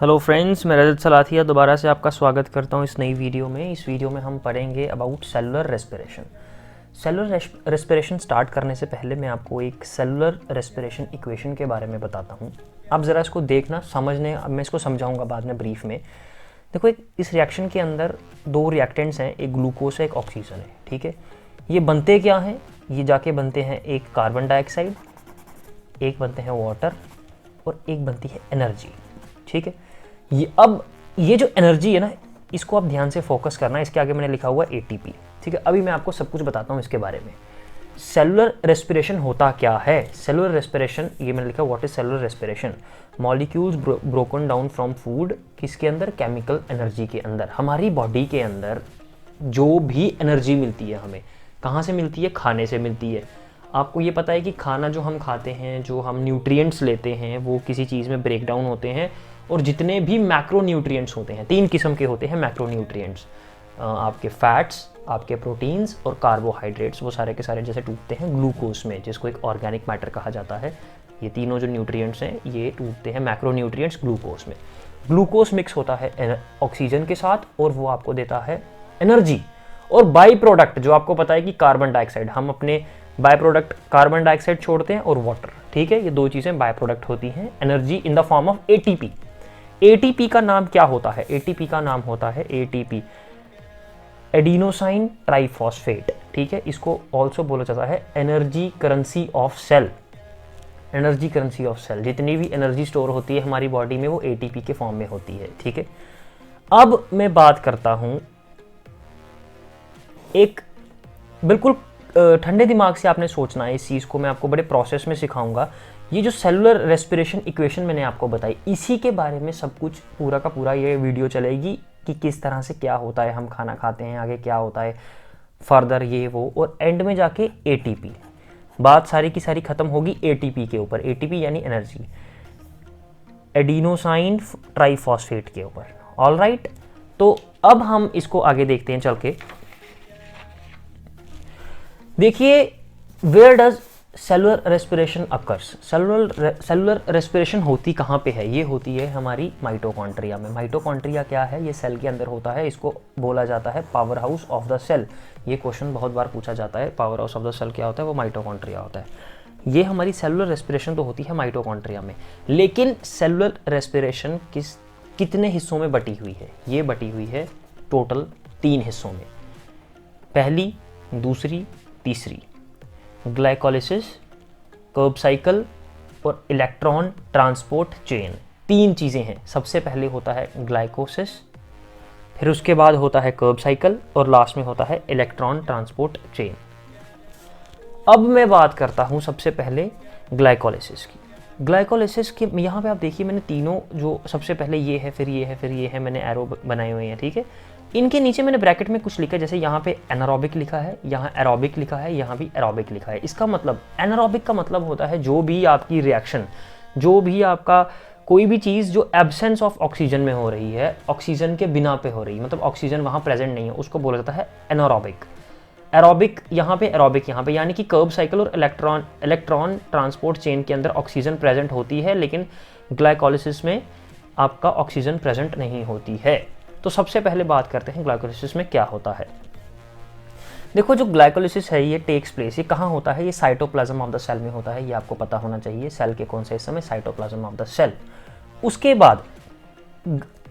Hello friends, मैं रजत सलाथिया दोबारा से आपका स्वागत करता हूं इस नई वीडियो में। इस वीडियो में हम पढ़ेंगे about cellular respiration. Cellular respiration start करने से पहले मैं आपको एक सेलुलर रेस्पिरेशन इक्वेशन के बारे में बताता हूं। आप ज़रा इसको देखना, समझने, अब मैं इसको समझाऊंगा बाद में ब्रीफ में। देखो, इस रिएक्शन के अंदर दो रिएक्टेंट्स हैं, एक ग्लूकोज है, एक ऑक्सीजन है। ठीक है, ये बनते क्या हैं? ये जाके बनते हैं एक कार्बन डाइऑक्साइड, एक बनते हैं वाटर और एक बनती है एनर्जी। ठीक है, ये जो एनर्जी है ना, इसको आप ध्यान से फोकस करना। इसके आगे मैंने लिखा हुआ एटीपी। ठीक है, अभी मैं आपको सब कुछ बताता हूँ इसके बारे में। सेलुलर रेस्पिरेशन होता क्या है? सेलुलर रेस्पिरेशन, ये मैंने लिखा what is cellular respiration. Molecules broken down from food, किसके अंदर? केमिकल एनर्जी के अंदर। हमारी बॉडी के अंदर जो भी एनर्जी मिलती है हमें, कहाँ से मिलती है? खाने से मिलती है। आपको ये पता है कि खाना जो हम खाते हैं, जो हम न्यूट्रिएंट्स लेते हैं, वो किसी चीज़ में ब्रेक डाउन होते हैं, और जितने भी मैक्रो न्यूट्रिएंट्स होते हैं, 3 किस्म के होते हैं मैक्रो न्यूट्रिएंट्स। आपके फैट्स, आपके प्रोटीन्स और कार्बोहाइड्रेट्स, वो सारे के सारे जैसे टूटते हैं ग्लूकोज में, जिसको एक ऑर्गेनिक मैटर कहा जाता है। ये तीनों जो न्यूट्रिएंट्स हैं ये टूटते हैं मैक्रो न्यूट्रिएंट्स ग्लूकोज में। ग्लूकोज मिक्स होता है ऑक्सीजन के साथ और वो आपको देता है एनर्जी। और बाई प्रोडक्ट जो आपको पता है कि कार्बन डाइऑक्साइड, हम अपने बाय प्रोडक्ट कार्बन डाइऑक्साइड छोड़ते हैं और वाटर। ठीक है, ये दो चीज़ें बाय प्रोडक्ट होती हैं, energy in the form of ATP. ATP का नाम क्या होता है? एटीपी का नाम होता है एटीपी, एडिनोसाइन ट्राइफॉस्फेट। ठीक है, इसको ऑल्सो बोला जाता है energy currency of cell. Energy currency of cell, जितनी भी एनर्जी स्टोर होती है हमारी बॉडी में वो एटीपी के फॉर्म में होती है। ठीक है, अब मैं बात करता हूं, एक बिल्कुल ठंडे दिमाग से आपने सोचना है इस चीज़ को, मैं आपको बड़े प्रोसेस में सिखाऊंगा। ये जो सेलुलर रेस्पिरेशन इक्वेशन मैंने आपको बताई, इसी के बारे में सब कुछ पूरा का पूरा ये वीडियो चलेगी कि किस तरह से क्या होता है, हम खाना खाते हैं, आगे क्या होता है, फर्दर ये वो, और एंड में जाके एटीपी। बात सारी की सारी खत्म होगी एटीपी के ऊपर। एटीपी यानी एनर्जी, एडिनोसाइन ट्राइफॉस्फेट के ऊपर। ऑल राइट, तो अब हम इसको आगे देखते हैं चल के। देखिए, where does cellular respiration occurs? Cellular respiration होती कहाँ पे है? ये होती है हमारी माइटोकॉन्ड्रिया में। माइटोकॉन्ड्रिया क्या है? ये सेल के अंदर होता है, इसको बोला जाता है power house of the cell. ये क्वेश्चन बहुत बार पूछा जाता है, power house of the cell क्या होता है? वो माइटोकॉन्ड्रिया होता है। ये हमारी सेलुलर रेस्पिरेशन तो होती है माइटोकॉन्ड्रिया में, लेकिन सेलुलर रेस्पिरेशन कितने हिस्सों में बटी हुई है? ये बटी हुई है टोटल 3 हिस्सों में। पहली, दूसरी, तीसरी। ग्लाइकोलिसिस, कर्ब साइकिल और इलेक्ट्रॉन ट्रांसपोर्ट चेन, 3 चीज़ें हैं। सबसे पहले होता है ग्लाइकोसिस, फिर उसके बाद होता है कर्ब साइकिल और लास्ट में होता है इलेक्ट्रॉन ट्रांसपोर्ट चेन। अब मैं बात करता हूं सबसे पहले ग्लाइकोलिसिस की। ग्लाइकोलिसिस के यहाँ पे आप देखिए, मैंने तीनों, जो सबसे पहले ये है, फिर ये है, फिर ये है, मैंने एरो बनाए हुए हैं। ठीक है, इनके नीचे मैंने ब्रैकेट में कुछ लिखा है, जैसे यहाँ पे एनारोबिक लिखा है, यहाँ एरोबिक लिखा है, यहाँ भी एरोबिक लिखा है। इसका मतलब, एनारोबिक का मतलब होता है जो भी आपकी रिएक्शन, जो भी आपका कोई भी चीज़ जो एब्सेंस ऑफ ऑक्सीजन में हो रही है, ऑक्सीजन के बिना पे हो रही है, मतलब ऑक्सीजन वहाँ प्रेजेंट नहीं है, उसको बोला जाता है एनारोबिक। एरोबिक यहाँ पे, एरोबिक यहाँ पे, यानी कि कर्ब साइकिल और इलेक्ट्रॉन ट्रांसपोर्ट चेन के अंदर ऑक्सीजन प्रेजेंट होती है, लेकिन ग्लाइकोलिसिस में आपका ऑक्सीजन प्रेजेंट नहीं होती है। तो सबसे पहले बात करते हैं ग्लाइकोलिसिस में क्या होता है। देखो, जो ग्लाइकोलिसिस है ये टेक्स प्लेस, ये कहाँ होता है? ये साइटोप्लाज्म ऑफ द सेल में होता है। ये आपको पता होना चाहिए, सेल के कौन से हिस्से में? Cytoplasm of the cell. उसके बाद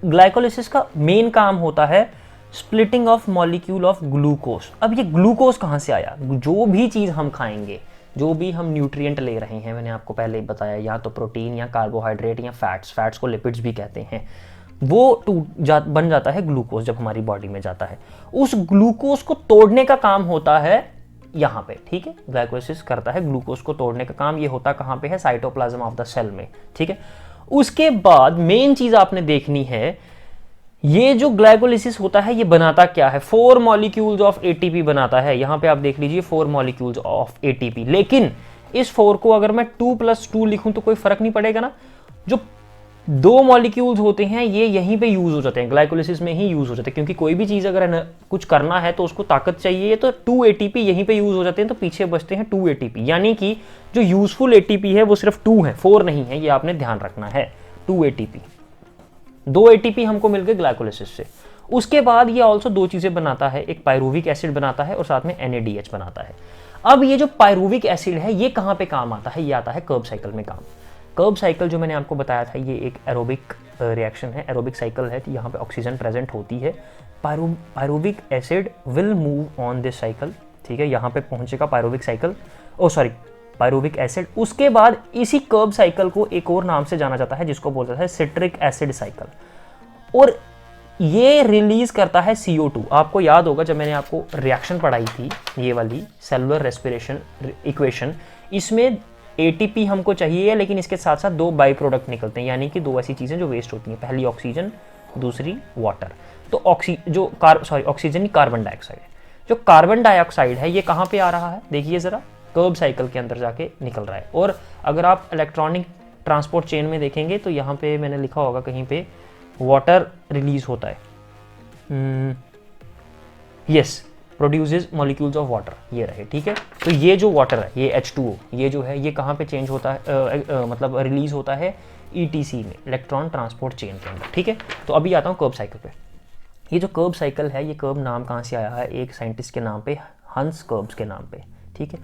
ग्लाइकोलिसिस का मेन काम होता है splitting of molecule of glucose. अब ये ग्लूकोज कहाँ से आया? जो भी चीज़ हम खाएंगे, जो भी हम न्यूट्रिएंट ले रहे हैं, मैंने आपको पहले ही बताया, या तो प्रोटीन या कार्बोहाइड्रेट या फैट्स को लिपिड्स भी कहते हैं, वो बन जाता है ग्लूकोज जब हमारी बॉडी में जाता है। उस ग्लूकोज को तोड़ने का काम होता है यहाँ पे। ठीक है, ग्लाइकोलिसिस करता है ग्लूकोज को तोड़ने का काम। ये होता कहाँ पे है? साइटोप्लाज्म ऑफ द सेल में। ठीक है, उसके बाद मेन चीज आपने देखनी है, ये जो ग्लाइकोलिसिस होता है ये बनाता क्या है? 4 मॉलिक्यूल्स ऑफ एटीपी बनाता है। यहाँ पे आप देख लीजिए 4 मॉलिक्यूल्स ऑफ एटीपी, लेकिन इस 4 को अगर मैं 2+2 लिखूं तो कोई फर्क नहीं पड़ेगा ना। जो 2 मॉलिक्यूल्स होते हैं ये यहीं पे यूज हो जाते हैं, ग्लाइकोलिसिस में ही यूज हो जाते हैं, क्योंकि कोई भी चीज अगर कुछ करना है तो उसको ताकत चाहिए, तो 2 एटीपी यहीं पे यूज हो जाते हैं, तो पीछे बचते हैं 2 एटीपी। यानी कि जो यूजफुल एटीपी है वो सिर्फ 2 है, 4 नहीं है, ये आपने ध्यान रखना है, 2 एटीपी। 2 एटीपी हमको मिल गए ग्लाइकोलिसिस से। उसके बाद ये ऑल्सो 2 चीजें बनाता है, एक पायरुविक एसिड बनाता है और साथ में NADH बनाता है। अब ये जो पायरुविक एसिड है ये कहाँ पे काम आता है, ये आता है कर्ब साइकिल में काम। कर्ब साइकिल जो मैंने आपको बताया था ये एक एरोबिक रिएक्शन है, एरोबिक साइकिल है, तो यहाँ पे ऑक्सीजन प्रेजेंट होती है। Pyruvic acid will move on this cycle, ठीक है, यहाँ पे पहुंचेगा पायरुविक साइकिल, पायरुविक एसिड। उसके बाद इसी कर्ब साइकिल को एक और नाम से जाना जाता है जिसको बोलता है सिट्रिक एसिड साइकिल, और ये रिलीज करता है CO2। आपको याद होगा जब मैंने आपको रिएक्शन पढ़ाई थी ये वाली सेलुलर रेस्पिरेशन इक्वेशन, इसमें ATP हमको चाहिए लेकिन इसके साथ साथ 2 बाई प्रोडक्ट निकलते हैं, यानी कि 2 ऐसी चीजें जो वेस्ट होती हैं, पहली ऑक्सीजन, दूसरी वाटर। तो ऑक्सीजन कार्बन डाइऑक्साइड, जो कार्बन डाइऑक्साइड है ये कहाँ पे आ रहा है, देखिए जरा, कर्ब साइकिल के अंदर जाके निकल रहा है। और अगर आप इलेक्ट्रॉनिक ट्रांसपोर्ट चेन में देखेंगे तो यहाँ पे मैंने लिखा होगा कहीं पे वाटर रिलीज होता है, yes, produces molecules of water, ये रहे, ठीक है। तो ये जो वाटर है ये H2O, ये जो है ये कहाँ पे चेंज होता है, मतलब रिलीज होता है ETC में, इलेक्ट्रॉन ट्रांसपोर्ट चेन के अंदर, ठीक है। तो अभी आता हूँ कर्ब साइकिल पे। ये जो कर्ब साइकिल है, ये कर्ब नाम कहाँ से आया है, एक साइंटिस्ट के नाम पे, हंस कर्ब्स के नाम पे, ठीक है।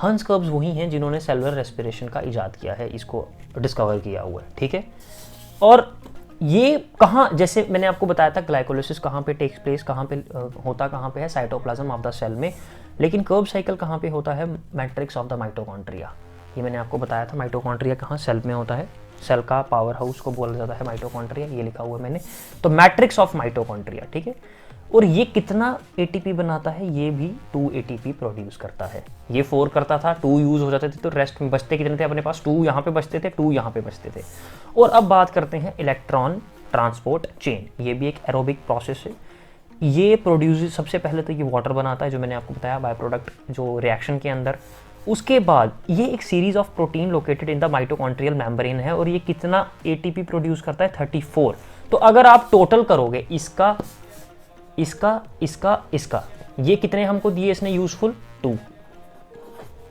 हंस कर्ब्स वही हैं जिन्होंने सेलुलर रेस्पिरेशन का इजाद किया है, इसको डिस्कवर किया हुआ है, ठीक है। और ये कहाँ, जैसे मैंने आपको बताया था ग्लाइकोलिसिस कहाँ पे टेक्स प्लेस, कहाँ पे होता, कहाँ पे है, साइटोप्लाज्म ऑफ द सेल में। लेकिन कर्ब साइकिल कहाँ पे होता है, मैट्रिक्स ऑफ द माइटोकॉन्ड्रिया। ये मैंने आपको बताया था, माइटोकॉन्ड्रिया कहाँ, सेल में होता है, सेल का पावर हाउस को बोला जाता है माइटोकॉन्ड्रिया, ये लिखा हुआ है मैंने। तो मैट्रिक्स ऑफ माइटोकॉन्ड्रिया, ठीक है। और ये कितना ATP बनाता है, ये भी 2 ATP प्रोड्यूस करता है। ये 4 करता था, 2 यूज हो जाते थे, तो रेस्ट में बचते कितने थे अपने पास, 2 यहाँ पे बचते थे, 2 यहाँ पे बचते थे। और अब बात करते हैं इलेक्ट्रॉन ट्रांसपोर्ट चेन, ये भी एक एरोबिक प्रोसेस है। ये प्रोड्यूस, सबसे पहले तो ये वाटर बनाता है जो मैंने आपको बताया, बाय प्रोडक्ट जो रिएक्शन के अंदर। उसके बाद ये एक series of protein located in the mitochondrial membrane है, और ये कितना ATP प्रोड्यूस करता है, 34। तो अगर आप टोटल करोगे इसका, इसका, ये कितने हमको दिए इसने यूजफुल, 2,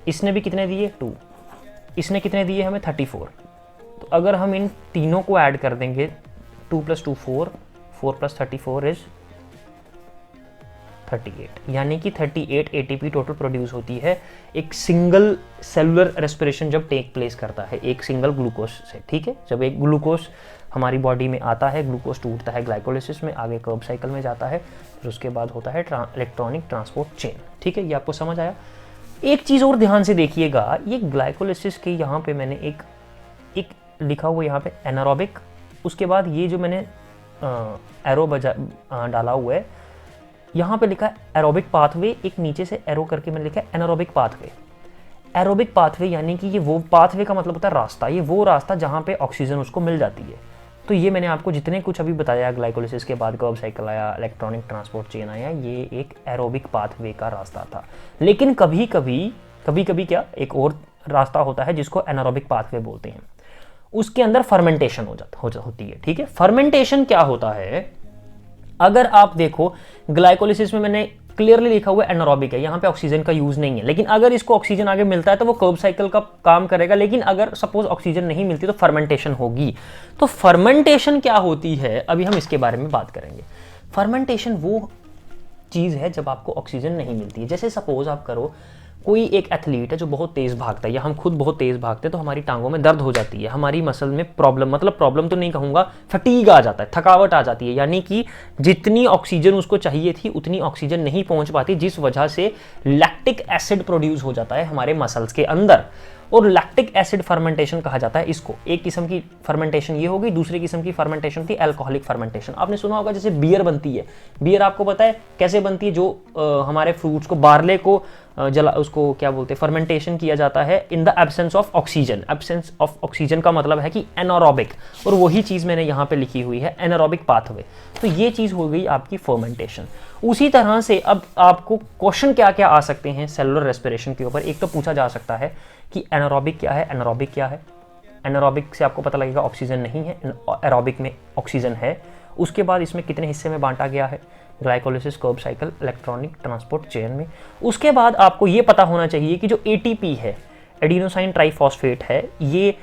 इसने भी कितने दिए, 2, इसने कितने दिए हमें, 34। तो अगर हम इन तीनों को ऐड कर देंगे, 2 + 2 4, 4 + 34 इज 38, यानी कि 38 ATP टोटल प्रोड्यूस होती है एक सिंगल सेलुलर रेस्पिरेशन जब टेक प्लेस करता है, एक सिंगल ग्लूकोज से, ठीक है। जब एक ग्लूकोज हमारी बॉडी में आता है, ग्लूकोज टूटता है ग्लाइकोलिसिस में, आगे कर्ब साइकिल में जाता है, फिर उसके बाद होता है इलेक्ट्रॉनिक ट्रांसपोर्ट चेन, ठीक है। ये आपको समझ आया। एक चीज़ और ध्यान से देखिएगा, ये ग्लाइकोलिसिस के यहाँ पे मैंने एक लिखा हुआ यहाँ पे एनारोबिक, उसके बाद ये जो मैंने एरो डाला हुआ है, यहाँ पे लिखा है एरोबिक पाथवे, एक नीचे से एरो करके मैंने लिखा है एनारोबिक पाथवे। एरोबिक पाथवे यानी कि ये वो पाथवे का मतलब होता है रास्ता, ये वो रास्ता जहाँ पे ऑक्सीजन उसको मिल जाती है। तो ये मैंने आपको जितने कुछ अभी बताया, ग्लाइकोलिसिस के बाद कर्ब साइकिल आया, इलेक्ट्रॉनिक ट्रांसपोर्ट चेन आया, ये एक एरोबिक पाथवे का रास्ता था। लेकिन कभी कभी क्या एक और रास्ता होता है जिसको एनारोबिक पाथवे बोलते हैं, उसके अंदर फर्मेंटेशन होती है, ठीक है। फर्मेंटेशन क्या होता है, अगर आप देखो ग्लाइकोलिसिस में मैंने क्लियरली लिखा हुआ एनारोबिक है, यहाँ पे ऑक्सीजन का यूज नहीं है, लेकिन अगर इसको ऑक्सीजन आगे मिलता है तो वो कर्ब साइकिल का काम करेगा। लेकिन अगर सपोज ऑक्सीजन नहीं मिलती तो फर्मेंटेशन होगी। तो फर्मेंटेशन क्या होती है, अभी हम इसके बारे में बात करेंगे। फर्मेंटेशन वो चीज़ है जब आपको ऑक्सीजन नहीं मिलती है। जैसे सपोज आप करो, कोई एक एथलीट है जो बहुत तेज़ भागता है, या हम खुद बहुत तेज़ भागते हैं तो हमारी टांगों में दर्द हो जाती है, हमारी मसल में प्रॉब्लम, मतलब प्रॉब्लम तो नहीं कहूँगा, फटीग आ जाता है, थकावट आ जाती है, यानी कि जितनी ऑक्सीजन उसको चाहिए थी उतनी ऑक्सीजन नहीं पहुँच पाती, जिस वजह से लैक्टिक एसिड प्रोड्यूस हो जाता है हमारे मसल्स के अंदर। और लैक्टिक एसिड फर्मेंटेशन कहा जाता है इसको। एक किस्म की फर्मेंटेशन ये होगी, दूसरी किस्म की फर्मेंटेशन थी अल्कोहलिक फर्मेंटेशन। आपने सुना होगा जैसे बियर बनती है, बियर आपको पता है कैसे बनती है, जो हमारे फ्रूट्स को, बार्ले को उसको क्या बोलते हैं, फर्मेंटेशन किया जाता है in the absence of oxygen. Absence of oxygen का मतलब है कि एनारोबिक, और वही चीज़ मैंने यहाँ पे लिखी हुई है एनारोबिक पाथवे। तो ये चीज़ हो गई आपकी फर्मेंटेशन। उसी तरह से अब आपको क्वेश्चन क्या क्या आ सकते हैं सेलुलर रेस्पिरेशन के ऊपर। एक तो पूछा जा सकता है कि एनारोबिक क्या है, एनारोबिक क्या है। एनारोबिक से आपको पता लगेगा ऑक्सीजन नहीं है, एरोबिक में ऑक्सीजन है। उसके बाद इसमें कितने हिस्से में बांटा गया है, glycolysis, Krebs cycle, electronic transport chain में। उसके बाद आपको ये पता होना चाहिए कि जो ATP है, एडिनोसाइन ट्राइफॉस्फेट है, ये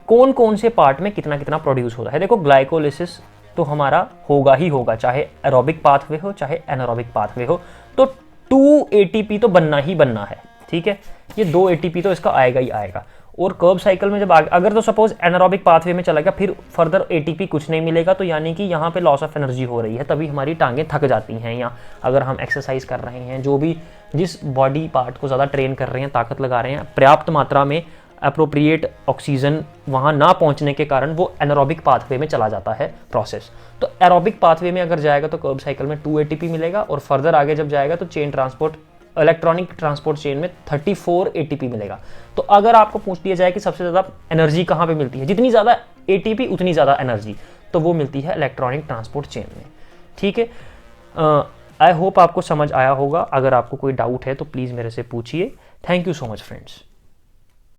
कौन कौन से पार्ट में कितना कितना प्रोड्यूस होता है। देखो ग्लाइकोलिसिस तो हमारा होगा ही होगा, चाहे एरोबिक पाथवे हो चाहे एनारोबिक पाथवे हो, तो 2 ATP तो बनना ही बनना है, ठीक है। ये 2 ATP तो इसका आएगा ही आएगा। और कर्ब साइकिल में जब अगर तो सपोज एनारोबिक पाथवे में चला गया, फिर फर्दर ATP कुछ नहीं मिलेगा, तो यानी कि यहाँ पे लॉस ऑफ एनर्जी हो रही है, तभी हमारी टांगें थक जाती हैं। या अगर हम एक्सरसाइज कर रहे हैं, जो भी जिस बॉडी पार्ट को ज़्यादा ट्रेन कर रहे हैं, ताकत लगा रहे हैं, पर्याप्त मात्रा में अप्रोप्रिएट ऑक्सीजन वहाँ ना पहुँचने के कारण वो एनारोबिक पाथवे में चला जाता है प्रोसेस। तो एरोबिक पाथवे में अगर जाएगा तो कर्ब साइकिल में 2 ATP मिलेगा, और फर्दर आगे जब जाएगा तो chain transport, electronic transport chain में 34 ATP मिलेगा। तो अगर आपको पूछ लिया जाए कि सबसे ज़्यादा एनर्जी कहाँ पे मिलती है, जितनी ज़्यादा ATP उतनी ज़्यादा एनर्जी, तो वो मिलती है इलेक्ट्रॉनिक ट्रांसपोर्ट चेन में, ठीक है। आई होप आपको समझ आया होगा। अगर आपको कोई डाउट है तो प्लीज़ मेरे से पूछिए। Thank you so much friends.